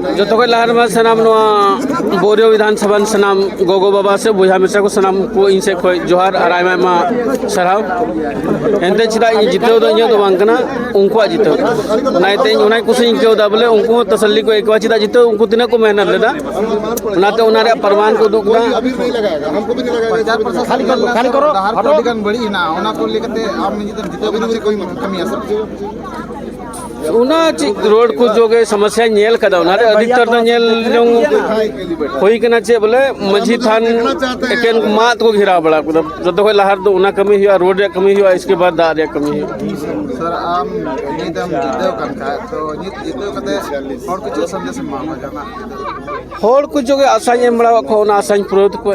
जो तो लहर में सनाम बोरियो विधानसभा सनाम गोगो बाबा से बुझा मिसा को सनाम को इनसे खोई जोहार और आयमा सराव एंते चिदा जितो दो इन दो बांकना उनको जितो नाइते उनाय कुछ इनके दा बोले उनको तसल्ली को एक बार चिदा जितो उनको तिना को मेहनत लेदा उनाते उनारे परमान को दुखना अभी नहीं लगाएगा हमको भी नहीं लगाएगा खाली करो हटो बड़ी ना उना को लेके आप जितो कोई कमी आ उना रोड को जो समस्या नेल कदा उनारे अधिकतर तो नेल होई कना चे बोले मझी थान एकेन मात को घेरा बड़ा जो तो लहर तो उना कमी हुआ रोड रे कमी हुआ इसके बाद दार रे कमी हुआ सर आम निदम जितो कन का तो जितो कते और कुछ संदेश मामा जाना होड़ को जो आशा एम बड़ा को आशा प्रोत को